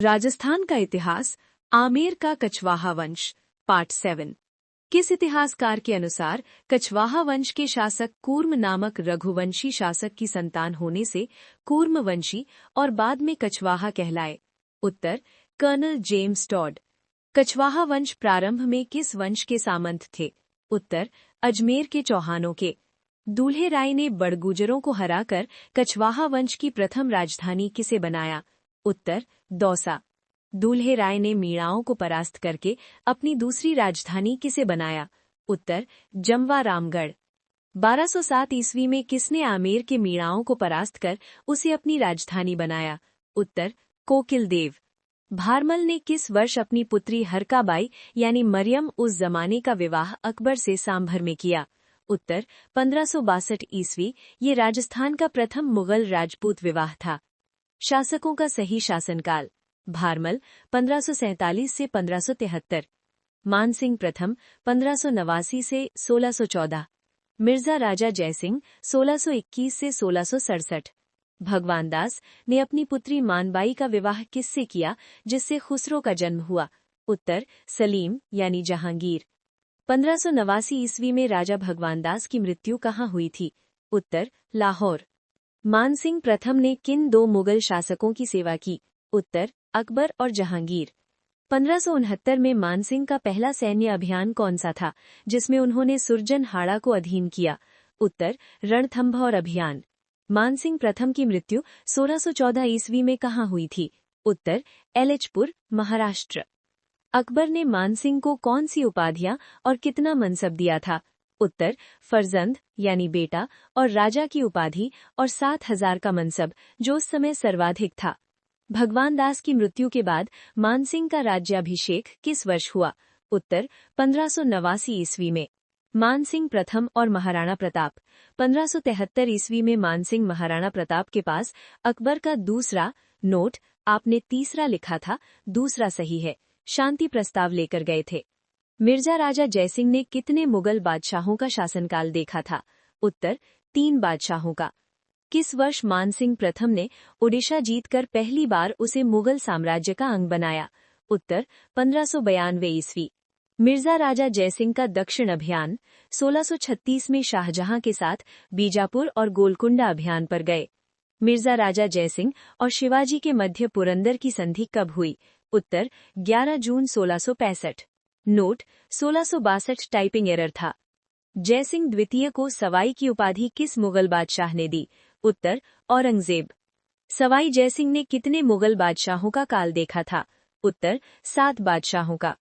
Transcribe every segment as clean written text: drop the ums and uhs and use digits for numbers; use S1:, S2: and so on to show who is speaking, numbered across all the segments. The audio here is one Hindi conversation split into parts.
S1: राजस्थान का इतिहास, आमेर का कछवाहा वंश, पार्ट 7। किस इतिहासकार के अनुसार कछवाहा वंश के शासक कूर्म नामक रघुवंशी शासक की संतान होने से कूर्मवंशी और बाद में कछवाहा कहलाए? उत्तर, कर्नल जेम्स टॉड। कछवाहा वंश प्रारंभ में किस वंश के सामंत थे? उत्तर, अजमेर के चौहानों के। दूल्हे राय ने बड़गुजरों को हराकर कछवाहा वंश की प्रथम राजधानी किसे बनाया? उत्तर, दौसा। दूल्हे राय ने मीणाओं को परास्त करके अपनी दूसरी राजधानी किसे बनाया? उत्तर, जमवा रामगढ़। 1207 ईस्वी में किसने आमेर के मीणाओं को परास्त कर उसे अपनी राजधानी बनाया? उत्तर, कोकिल देव। भारमल ने किस वर्ष अपनी पुत्री हरकाबाई यानी मरियम उस जमाने का विवाह अकबर से सांभर में किया? उत्तर, 1562 ईस्वी। ये राजस्थान का प्रथम मुगल राजपूत विवाह था। शासकों का सही शासनकाल, भारमल 1547 से 1573, मानसिंह प्रथम 1589 से 1614, मिर्जा राजा जयसिंह 1621 से 1667। भगवान दास ने अपनी पुत्री मानबाई का विवाह किससे किया जिससे खुसरो का जन्म हुआ? उत्तर, सलीम यानी जहांगीर। 1589 ईस्वी में राजा भगवान दास की मृत्यु कहाँ हुई थी? उत्तर, लाहौर। मानसिंह प्रथम ने किन दो मुगल शासकों की सेवा की? उत्तर, अकबर और जहांगीर। 1569 में मानसिंह का पहला सैन्य अभियान कौन सा था जिसमें उन्होंने सुरजनहाड़ा को अधीन किया? उत्तर, रणथंभौर अभियान। मानसिंह प्रथम की मृत्यु 1614 ईस्वी में कहाँ हुई थी? उत्तर, एलिचपुर, महाराष्ट्र। अकबर ने मानसिंह को कौन सी उपाधियां और कितना मनसब दिया था? उत्तर, फरजंद यानी बेटा और राजा की उपाधि और 7,000 का मनसब जो उस समय सर्वाधिक था। भगवान दास की मृत्यु के बाद मानसिंह का राज्याभिषेक किस वर्ष हुआ? उत्तर, 1589 ईस्वी में। मानसिंह प्रथम और महाराणा प्रताप। 1573 ईस्वी में मानसिंह महाराणा प्रताप के पास अकबर का दूसरा नोट, आपने तीसरा लिखा था, दूसरा सही है, शांति प्रस्ताव लेकर गए थे। मिर्जा राजा जयसिंह ने कितने मुगल बादशाहों का शासनकाल देखा था? उत्तर, 3 बादशाहों का। किस वर्ष मानसिंह प्रथम ने ओडिशा जीतकर पहली बार उसे मुगल साम्राज्य का अंग बनाया? उत्तर, 1592 ईस्वी। मिर्जा राजा जयसिंह का दक्षिण अभियान 1636 में शाहजहां के साथ बीजापुर और गोलकुंडा अभियान पर गए। मिर्जा राजा जयसिंह और शिवाजी के मध्य पुरंदर की संधि कब हुई? उत्तर, 11 जून 1665। नोट, 1662 टाइपिंग एरर था। जयसिंह द्वितीय को सवाई की उपाधि किस मुगल बादशाह ने दी? उत्तर, औरंगजेब। सवाई जयसिंह ने कितने मुगल बादशाहों का काल देखा था? उत्तर, 7 बादशाहों का।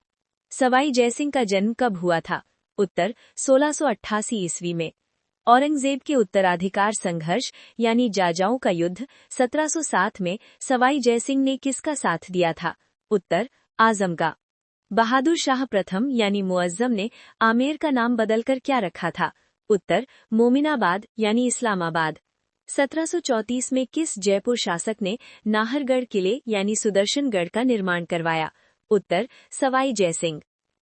S1: सवाई जयसिंह का जन्म कब हुआ था? उत्तर, 1688 ईस्वी में। औरंगजेब के उत्तराधिकार संघर्ष यानी जाजाओं का युद्ध 1707 में सवाई जयसिंह ने किसका साथ दिया था? उत्तर, आजम का। बहादुर शाह प्रथम यानी मुअज्जम ने आमेर का नाम बदलकर क्या रखा था? उत्तर, मोमिनाबाद यानी इस्लामाबाद। 1734 में किस जयपुर शासक ने नाहरगढ़ किले यानी सुदर्शनगढ़ का निर्माण करवाया? उत्तर, सवाई जयसिंह।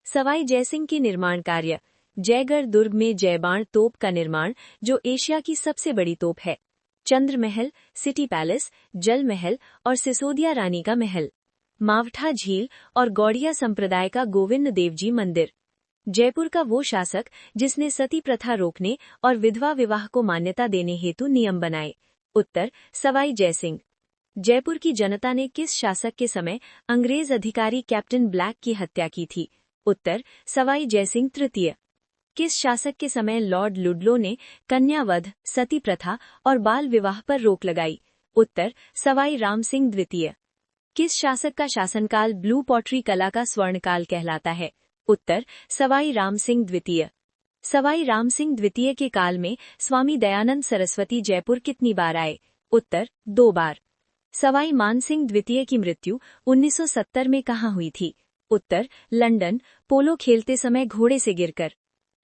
S1: सवाई जयसिंह के निर्माण कार्य, जयगढ़ दुर्ग में जयबाण तोप का निर्माण जो एशिया की सबसे बड़ी तोप है, चंद्र महल, सिटी पैलेस, जल महल और सिसोदिया रानी का महल, मावठा झील और गौड़िया संप्रदाय का गोविंद देवजी मंदिर। जयपुर का वो शासक जिसने सती प्रथा रोकने और विधवा विवाह को मान्यता देने हेतु नियम बनाए? उत्तर, सवाई जयसिंह। जयपुर की जनता ने किस शासक के समय अंग्रेज अधिकारी कैप्टन ब्लैक की हत्या की थी? उत्तर, सवाई जयसिंह तृतीय। किस शासक के समय लॉर्ड लुडलो ने कन्यावध, सती प्रथा और बाल विवाह पर रोक लगाई? उत्तर, सवाई राम सिंह द्वितीय। किस शासक का शासनकाल ब्लू पॉटरी कला का स्वर्णकाल कहलाता है? उत्तर, सवाई राम सिंह द्वितीय। सवाई राम सिंह द्वितीय के काल में स्वामी दयानंद सरस्वती जयपुर कितनी बार आए? उत्तर, 2 बार। सवाई मानसिंह द्वितीय की मृत्यु 1970 में कहाँ हुई थी? उत्तर, लंदन, पोलो खेलते समय घोड़े से गिरकर।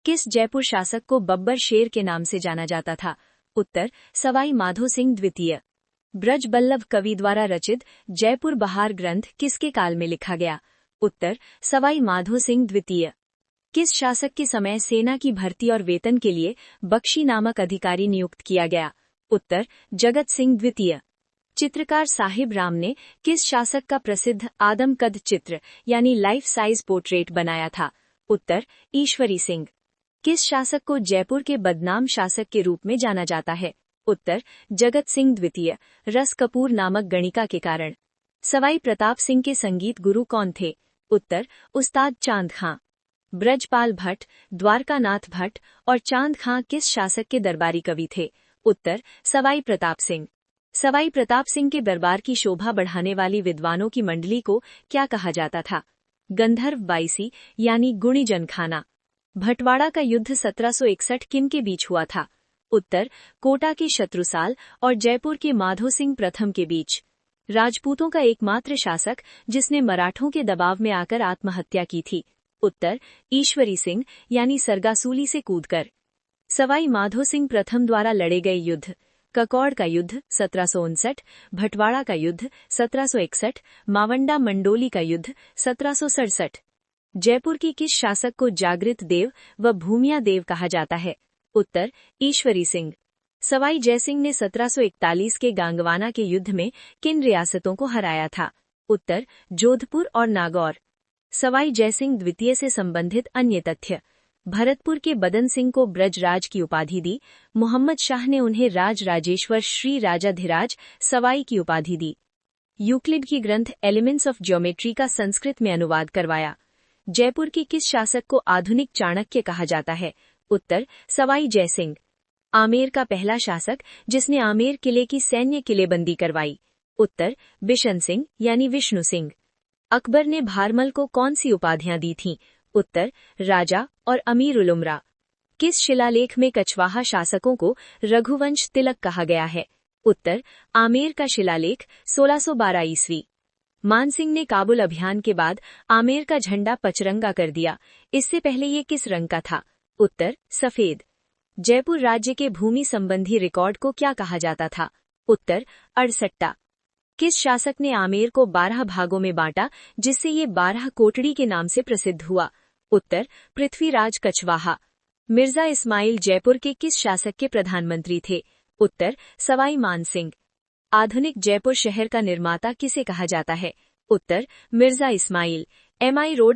S1: किस जयपुर शासक को बब्बर शेर के नाम से जाना जाता था? उत्तर, सवाई माधो सिंह द्वितीय। ब्रज बल्लभ कवि द्वारा रचित जयपुर बहार ग्रंथ किसके काल में लिखा गया? उत्तर, सवाई माधो सिंह द्वितीय। किस शासक के समय सेना की भर्ती और वेतन के लिए बख्शी नामक अधिकारी नियुक्त किया गया? उत्तर, जगत सिंह द्वितीय। चित्रकार साहिब राम ने किस शासक का प्रसिद्ध आदमकद चित्र यानी लाइफ साइज पोर्ट्रेट बनाया था? उत्तर ईश्वरी सिंह। किस शासक को जयपुर के बदनाम शासक के रूप में जाना जाता है? उत्तर जगत सिंह द्वितीय, रस कपूर नामक गणिका के कारण। सवाई प्रताप सिंह के संगीत गुरु कौन थे? उत्तर उस्ताद चांद खां। ब्रजपाल भट्ट, द्वारकानाथ भट्ट और चांद खां किस शासक के दरबारी कवि थे? उत्तर सवाई प्रताप सिंह। सवाई प्रताप सिंह के दरबार की शोभा बढ़ाने वाली विद्वानों की मंडली को क्या कहा जाता था? गंधर्व बाईसी यानी गुणी जनखाना। भटवाड़ा का युद्ध 1761 किन के बीच हुआ था? उत्तर कोटा के शत्रुसाल और जयपुर के माधो सिंह प्रथम के बीच। राजपूतों का एकमात्र शासक जिसने मराठों के दबाव में आकर आत्महत्या की थी? उत्तर ईश्वरी सिंह यानी सरगासूली से कूदकर। सवाई माधो सिंह प्रथम द्वारा लड़े गए युद्ध: ककौड़ का युद्ध 1759, भटवाड़ा का युद्ध 1761, मावंडा मंडोली का युद्ध 1767। जयपुर की किस शासक को जागृत देव व भूमिया देव कहा जाता है? उत्तर ईश्वरी सिंह। सवाई जयसिंह ने 1741 के गांगवाना के युद्ध में किन रियासतों को हराया था? उत्तर जोधपुर और नागौर। सवाई जयसिंह द्वितीय से संबंधित अन्य तथ्य: भरतपुर के बदन सिंह को ब्रजराज की उपाधि दी, मोहम्मद शाह ने उन्हें राज राजेश्वर श्री राजाधिराज सवाई की उपाधि दी। यूक्लिड की ग्रंथ एलिमेंट्स ऑफ ज्योमेट्री का संस्कृत में अनुवाद करवाया। जयपुर के किस शासक को आधुनिक चाणक्य कहा जाता है? उत्तर सवाई जयसिंह। आमेर का पहला शासक जिसने आमेर किले की सैन्य किलेबंदी करवाई? उत्तर बिशन सिंह यानी विष्णु सिंह। अकबर ने भारमल को कौन सी उपाधियां दी थीं? उत्तर राजा और अमीर उल उमरा। किस शिलालेख में कछवाहा शासकों को रघुवंश तिलक कहा गया है? उत्तर आमेर का शिलालेख 1612 ईस्वी। मानसिंह ने काबुल अभियान के बाद आमेर का झंडा पचरंगा कर दिया, इससे पहले ये किस रंग का था? उत्तर सफेद। जयपुर राज्य के भूमि संबंधी रिकॉर्ड को क्या कहा जाता था? उत्तर अड़सट्टा। किस शासक ने आमेर को 12 भागों में बांटा जिससे ये 12 कोटड़ी के नाम से प्रसिद्ध हुआ? उत्तर पृथ्वीराज कछवाहा। मिर्जा इस्माइल जयपुर के किस शासक के प्रधानमंत्री थे? उत्तर सवाई मानसिंह। आधुनिक जयपुर शहर का निर्माता किसे कहा जाता है? उत्तर मिर्जा इस्माइल। MI road